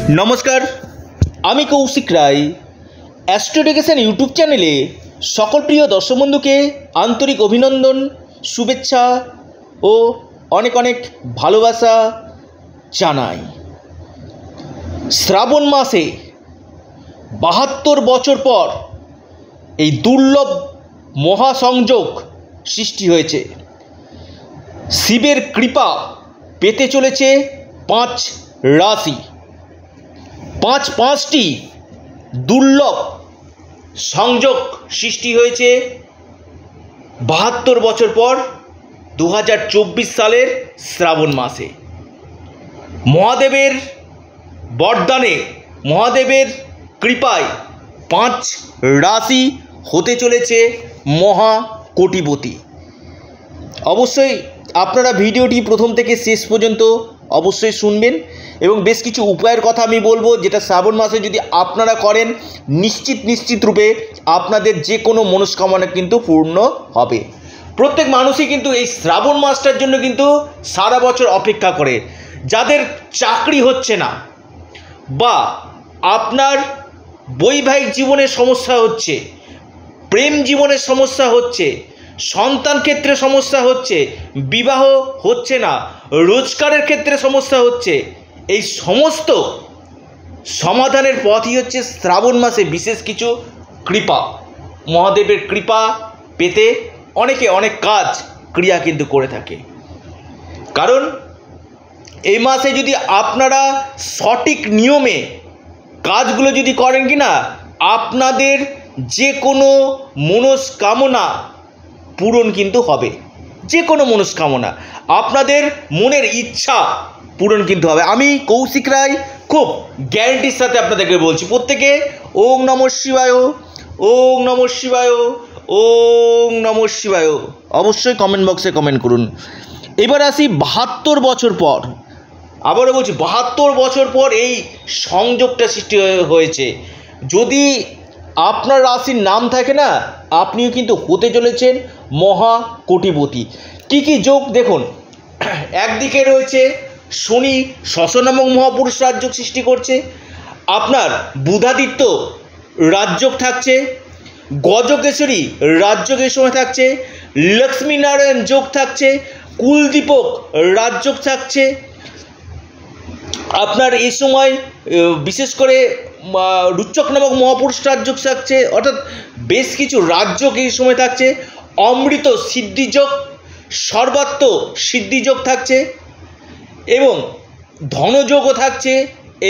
নমস্কার, আমি কৌশিক রায়। Astro education YouTube চ্যানেলে সকল প্রিয় দর্শক বন্ধুকে আন্তরিক অভিনন্দন, শুভেচ্ছা ও অনেক অনেক ভালোবাসা জানাই। শ্রাবণ মাসে ৭২ বছর পর এই দুর্লভ মহাসংযোগ সৃষ্টি হয়েছে। শিবের কৃপা পেতে চলেছে ৫ রাশি। পাঁচটি দুর্লভ সংযোগ সৃষ্টি হয়েছে ৭২ বছর পর ২০২৪ সালের শ্রাবণ মাসে। মহাদেবের বরদানে, মহাদেবের কৃপায় ৫ রাশি হতে চলেছে মহা কোটিপতি। অবশ্যই আপনারা ভিডিওটি প্রথম থেকে শেষ পর্যন্ত অবশ্যই শুনবেন এবং বেশ কিছু উপায়ের কথা আমি বলবো, যেটা শ্রাবণ মাসে যদি আপনারা করেন নিশ্চিত রূপে আপনাদের যে কোনো মনস্কামনা কিন্তু পূর্ণ হবে। প্রত্যেক মানুষই কিন্তু এই শ্রাবণ মাসটার জন্য কিন্তু সারা বছর অপেক্ষা করে। যাদের চাকরি হচ্ছে না বা আপনার বৈবাহিক জীবনের সমস্যা হচ্ছে, প্রেম জীবনের সমস্যা হচ্ছে, সন্তান ক্ষেত্রে সমস্যা হচ্ছে, বিবাহ হচ্ছে না, রোজগারের ক্ষেত্রে সমস্যা হচ্ছে, এই সমস্ত সমাধানের পথই হচ্ছে শ্রাবণ মাসে বিশেষ কিছু কৃপা। মহাদেবের কৃপা পেতে অনেকে অনেক কাজ ক্রিয়া কিন্তু করে থাকে। কারণ এই মাসে যদি আপনারা সঠিক নিয়মে কাজগুলো যদি করেন কিনা, আপনাদের যে কোনো মনস্কামনা পূরণ কিন্তু হবে। যে কোনো মনস্কামনা, আপনাদের মনের ইচ্ছা পূরণ কিন্তু হবে। আমি কৌশিক রায় খুব গ্যারান্টির সাথে আপনাদেরকে বলছি। প্রত্যেকে ওম নমঃ শিবায়, ওম নমঃ শিবায়, ওম নমঃ শিবায় অবশ্যই কমেন্ট বক্সে কমেন্ট করুন। এবার আসি ৭২ বছর পর, আবারও বলছি ৭২ বছর পর এই সংযোগটা সৃষ্টি হয়েছে। যদি আপনার রাশির নাম থাকে না, আপনিও কিন্তু হতে চলেছেন মহা কোটিপতি। কী কী যোগ দেখুন, একদিকে রয়েছে শনি শশনামক মহাপুরুষ রাজযোগ সৃষ্টি করছে, আপনার বুধাদিত্য রাজযোগ থাকছে, গজকেশরী রাজযোগ এই সময় থাকছে, লক্ষ্মীনারায়ণ যোগ থাকছে, কুলদীপক রাজযোগ থাকছে। আপনার এই সময় বিশেষ করে রুচক নামক মহাপুরুষ রাজযোগ থাকছে, অর্থাৎ বেশ কিছু রাজযোগ এই সময় থাকছে। অমৃত সিদ্ধিযোগ, সর্বাত্ম সিদ্ধিযোগ থাকছে এবং ধনযোগও থাকছে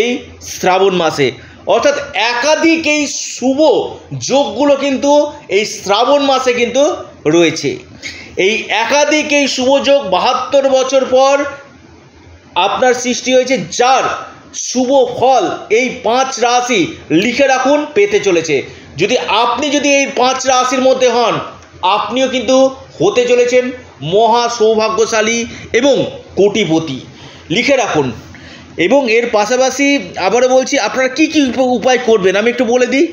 এই শ্রাবণ মাসে। অর্থাৎ একাধিক এই শুভ যোগগুলো কিন্তু এই শ্রাবণ মাসে কিন্তু রয়েছে। এই একাধিক এই শুভ যোগ ৭২ বছর পর আপনার সৃষ্টি হয়েছে, যার শুভ ফল এই ৫ রাশি লিখে রাখুন পেতে চলেছে। আপনি যদি এই ৫ রাশির মধ্যে হন, আপনিও কিন্তু হতে চলেছেন মহা সৌভাগ্যশালী এবং কোটিপতি। লিখে রাখুন। এবং এর পাশাপাশি আবারও বলছি, আপনারা কী কী উপায় করবেন আমি একটু বলে দিই।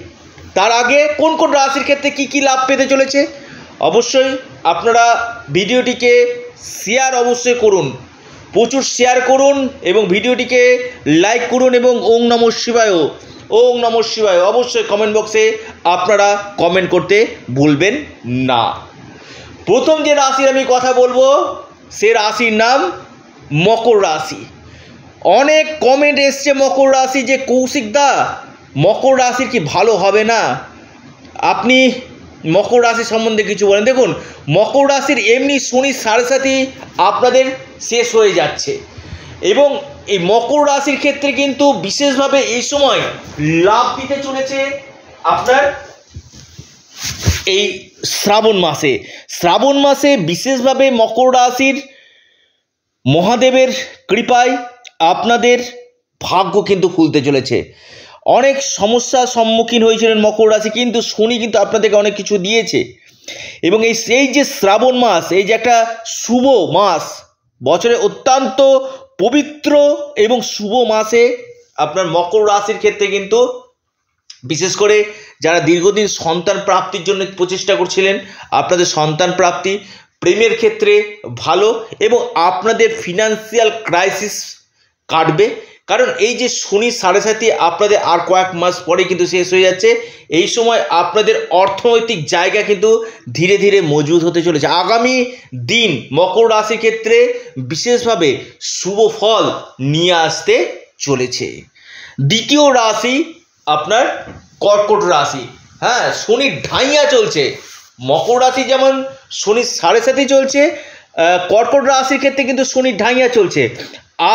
তার আগে কোন কোন রাশির ক্ষেত্রে কী কী লাভ পেতে চলেছে অবশ্যই আপনারা ভিডিওটিকে শেয়ার অবশ্যই করুন, প্রচুর শেয়ার করুন এবং ভিডিওটিকে লাইক করুন এবং ওম নমঃ শিবায়, ওম নমঃ শিবায় অবশ্যই কমেন্ট বক্সে আপনারা কমেন্ট করতে ভুলবেন না। প্রথম যে রাশির আমি কথা বলবো, সে রাশির নাম মকর রাশি। অনেক কমেন্ট এসছে মকর রাশি যে কৌশিক দা মকর রাশির কি ভালো হবে না, আপনি মকর রাশি সম্বন্ধে কিছু বলেন। দেখুন, মকর রাশির এমনি শনি ৭.৫ আপনাদের শেষ হয়ে যাচ্ছে এবং এই মকর রাশির ক্ষেত্রে কিন্তু বিশেষভাবে এই সময় লাভ দিতে চলেছে আপনার এই শ্রাবণ মাসে বিশেষভাবে মকর রাশির মহাদেবের কৃপায় আপনাদের ভাগ্য কিন্তু খুলতে চলেছে। অনেক সমস্যার সম্মুখীন হয়েছিলেন মকর রাশি, কিন্তু শনি কিন্তু আপনাদেরকে অনেক কিছু দিয়েছে এবং এই যে শ্রাবণ মাস, এই যে একটা শুভ মাস, বছরে অত্যন্ত পবিত্র এবং শুভ মাসে আপনার মকর রাশির ক্ষেত্রে কিন্তু বিশেষ করে যারা দীর্ঘদিন সন্তান প্রাপ্তির জন্য প্রচেষ্টা করছিলেন, আপনাদের সন্তান প্রাপ্তি, প্রেমের ক্ষেত্রে ভালো এবং আপনাদের ফিনান্সিয়াল ক্রাইসিস কাটবে। কারণ এই যে শনি সাড়ে সাথী আপনাদের আর কয়েক মাস পরে কিন্তু শেষ হয়ে যাচ্ছে। এই সময় আপনাদের অর্থনৈতিক জায়গা কিন্তু ধীরে ধীরে মজবুত হতে চলেছে। আগামী দিন মকর রাশির ক্ষেত্রে বিশেষভাবে শুভ ফল নিয়ে আসতে চলেছে। দ্বিতীয় রাশি আপনার কর্কট রাশি। হ্যাঁ, শনির ঢাইয়া চলছে। মকর রাশি যেমন শনির সাড়ে সাথী চলছে, কর্কট রাশির ক্ষেত্রে কিন্তু শনির ঢাইয়া চলছে।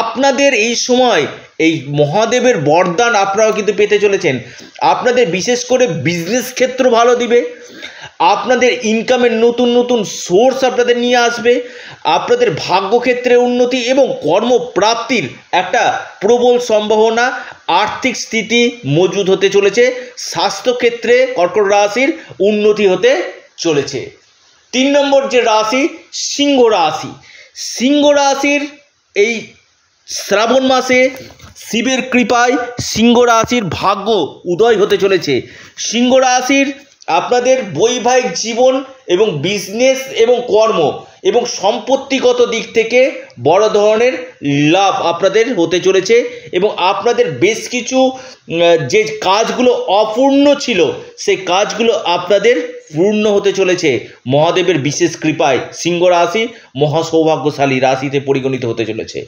আপনাদের এই সময় এই মহাদেবের বরদান আপনারাও কিন্তু পেতে চলেছেন। আপনাদের বিশেষ করে বিজনেস ক্ষেত্র ভালো দিবে, আপনাদের ইনকামের নতুন নতুন সোর্স আপনাদের নিয়ে আসবে, আপনাদের ভাগ্যক্ষেত্রে উন্নতি এবং কর্মপ্রাপ্তির একটা প্রবল সম্ভাবনা, আর্থিক স্থিতি মজবুত হতে চলেছে। স্বাস্থ্যক্ষেত্রে কর্কট রাশির উন্নতি হতে চলেছে। 3 নম্বর যে রাশি সিংহ রাশি। সিংহ রাশির এই শ্রাবণ মাসে শিবের কৃপায় সিংহ রাশির ভাগ্য উদয় হতে চলেছে। সিংহ রাশির আপনাদের বৈবাহিক জীবন এবং বিজনেস এবং কর্ম এবং সম্পত্তিগত দিক থেকে বড় ধরনের লাভ আপনাদের হতে চলেছে এবং আপনাদের বেশ কিছু যে কাজগুলো অপূর্ণ ছিল সেই কাজগুলো আপনাদের পূর্ণ হতে চলেছে মহাদেবের বিশেষ কৃপায়। সিংহ রাশি মহা সৌভাগ্যশালী রাশিতে পরিগণিত হতে চলেছে।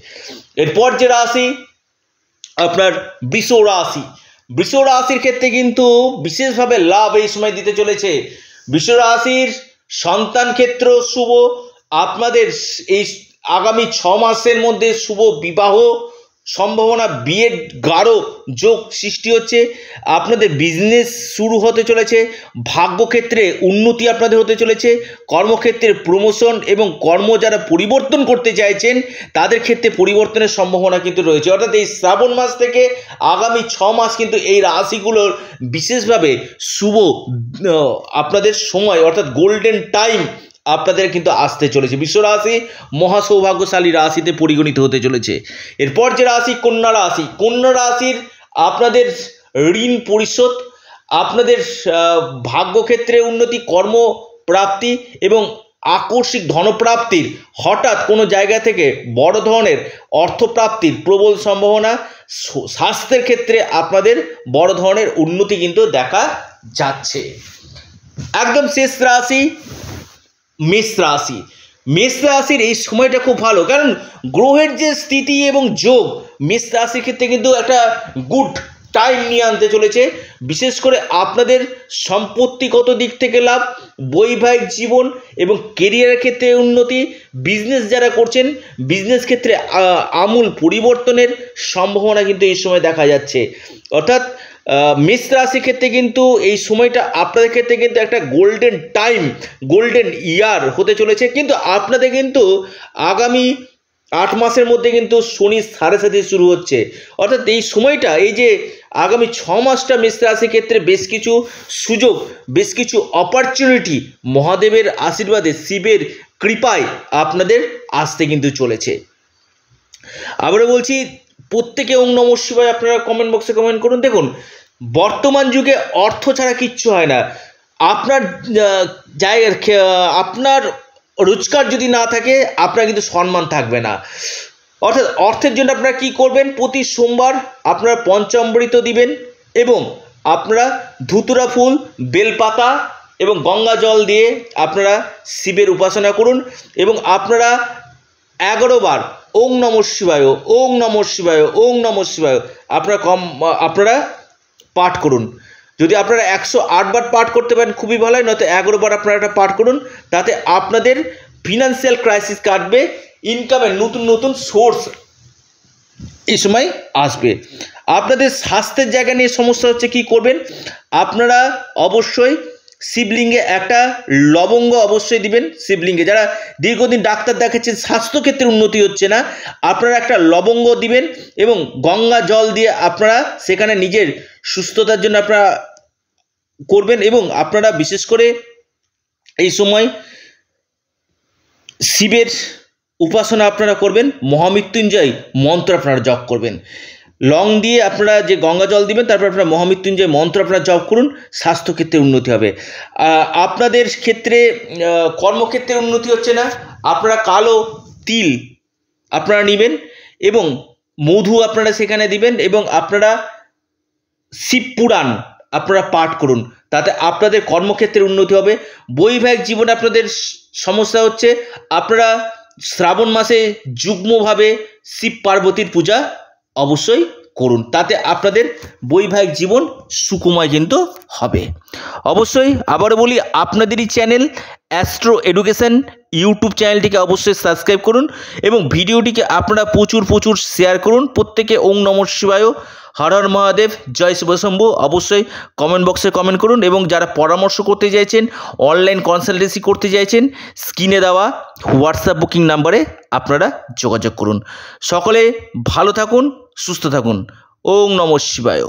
এরপর যে রাশি আপনার বৃষ রাশি। বৃষ রাশির ক্ষেত্রে কিন্তু বিশেষভাবে লাভ এই সময় দিতে চলেছে। বৃষ রাশির সন্তান ক্ষেত্র শুভ। আপনাদের এই আগামী 6 মাসের মধ্যে শুভ বিবাহ সম্ভাবনা, বিয়ের গাঢ় যোগ সৃষ্টি হচ্ছে। আপনাদের বিজনেস শুরু হতে চলেছে, ভাগ্যক্ষেত্রে উন্নতি আপনাদের হতে চলেছে, কর্মক্ষেত্রে প্রমোশন এবং কর্ম যারা পরিবর্তন করতে চাইছেন তাদের ক্ষেত্রে পরিবর্তনের সম্ভাবনা কিন্তু রয়েছে। অর্থাৎ এই শ্রাবণ মাস থেকে আগামী 6 মাস কিন্তু এই রাশিগুলোর বিশেষভাবে শুভ আপনাদের সময়, অর্থাৎ গোল্ডেন টাইম আপনাদের কিন্তু আসতে চলেছে। বৃষ রাশি মহা সৌভাগ্যশালী রাশিতে পরিগণিত হতে চলেছে। এরপর যে রাশি কন্যা রাশি। কন্যা রাশির আপনাদের ঋণ পরিশোধ, আপনাদের ভাগ্যক্ষেত্রে উন্নতি, কর্মপ্রাপ্তি এবং আকস্মিক ধনপ্রাপ্তির, হঠাৎ কোনো জায়গা থেকে বড় ধরনের অর্থপ্রাপ্তির প্রবল সম্ভাবনা। স্বাস্থ্যের ক্ষেত্রে আপনাদের বড় ধরনের উন্নতি কিন্তু দেখা যাচ্ছে। একদম শেষ রাশি মেষ রাশি। মেষ রাশির এই সময়টা খুব ভালো, কারণ গ্রহের যে স্থিতি এবং যোগ মেষ রাশির ক্ষেত্রে কিন্তু একটা গুড টাইম নিয়ে আনতে চলেছে। বিশেষ করে আপনাদের সম্পত্তিগত দিক থেকে লাভ, বৈবাহিক জীবন এবং কেরিয়ারের ক্ষেত্রে উন্নতি, বিজনেস যারা করছেন বিজনেস ক্ষেত্রে আমূল পরিবর্তনের সম্ভাবনা কিন্তু এই সময় দেখা যাচ্ছে। অর্থাৎ মেষ রাশির ক্ষেত্রে কিন্তু এই সময়টা আপনাদের ক্ষেত্রে কিন্তু একটা গোল্ডেন টাইম, গোল্ডেন ইয়ার হতে চলেছে। কিন্তু আপনাদের কিন্তু আগামী 8 মাসের মধ্যে কিন্তু শনি সাড়ে সাথে শুরু হচ্ছে। অর্থাৎ এই সময়টা, এই যে আগামী 6 মাসটা মেষ রাশির ক্ষেত্রে বেশ কিছু সুযোগ, বেশ কিছু অপরচুনিটি মহাদেবের আশীর্বাদে, শিবের কৃপায় আপনাদের আসতে কিন্তু চলেছে। আবারও বলছি, প্রত্যেকে ওম নমঃ শিবায় আপনারা কমেন্ট বক্সে কমেন্ট করুন। দেখুন, বর্তমান যুগে অর্থ ছাড়া কিচ্ছু হয় না। আপনার জায়গার আপনার রোজগার যদি না থাকে আপনার কিন্তু সম্মান থাকবে না। অর্থাৎ অর্থের জন্য আপনারা কি করবেন, প্রতি সোমবার আপনারা পঞ্চামৃত দিবেন এবং আপনারা ধুতুরা ফুল, বেলপাতা এবং গঙ্গা জল দিয়ে আপনারা শিবের উপাসনা করুন এবং আপনারা 11 বার ওম নমঃ শিবায়, ওম নমঃ শিবায়, ওম নমঃ শিবায় আপনারা পাঠ করুন। যদি আপনারা 108 বার পাঠ করতে পারেন খুবই ভালো হয়, নয়তো 11 বার আপনারা এটা পাঠ করুন। তাতে আপনাদের ফিনান্সিয়াল ক্রাইসিস কাটবে, ইনকামের নতুন নতুন সোর্স এই সময় আসবে। আপনাদের স্বাস্থ্যের জায়গা নিয়ে সমস্যা হচ্ছে, কি করবেন, আপনারা অবশ্যই শিবলিঙ্গে একটা লবঙ্গ অবশ্যই দিবেন। শিবলিঙ্গে যারা দীর্ঘদিন ডাক্তার দেখাচ্ছেন, স্বাস্থ্যক্ষেত্রে উন্নতি হচ্ছে না, আপনারা একটা লবঙ্গ দিবেন এবং গঙ্গা জল দিয়ে আপনারা সেখানে নিজের সুস্থতার জন্য আপনারা করবেন। এবং আপনারা বিশেষ করে এই সময় শিবের উপাসনা আপনারা করবেন, মহামৃত্যুঞ্জয় মন্ত্র আপনারা জপ করবেন। লং দিয়ে আপনারা যে গঙ্গা জল দিবেন, তারপর আপনারা মহামৃত্যুঞ্জয় মন্ত্র আপনারা জপ করুন, স্বাস্থ্যক্ষেত্রে উন্নতি হবে। আপনাদের ক্ষেত্রে কর্মক্ষেত্রে উন্নতি হচ্ছে না, আপনারা কালো তিল আপনারা নেবেন এবং মধু আপনারা সেখানে দিবেন এবং আপনারা শিব পুরাণ আপনারা পাঠ করুন, তাতে আপনাদের কর্মক্ষেত্রে উন্নতি হবে। বৈবাহিক জীবনে আপনাদের সমস্যা হচ্ছে, আপনারা শ্রাবণ মাসে যুগ্মভাবে শিব পার্বতীর পূজা অবশ্যই করুন, তাতে আপনাদের বৈবাহিক জীবন সুখময় কিন্তু হবে। অবশ্যই আবারও বলি, আপনাদেরই চ্যানেল অ্যাস্ট্রো এডুকেশন ইউটিউব চ্যানেলটিকে অবশ্যই সাবস্ক্রাইব করুন এবং ভিডিওটিকে আপনারা প্রচুর শেয়ার করুন। প্রত্যেকে ওং নমঃ শিবায়, হর হর মহাদেব, জয় শিবশম্ভু অবশ্যই কমেন্ট বক্সে কমেন্ট করুন। এবং যারা পরামর্শ করতে চাইছেন, অনলাইন কনসালটেন্সি করতে চাইছেন, স্ক্রিনে দেওয়া হোয়াটসঅ্যাপ বুকিং নাম্বারে আপনারা যোগাযোগ করুন। সকলে ভালো থাকুন, সুস্থ থাকুন। ওং নমঃ শিবায়।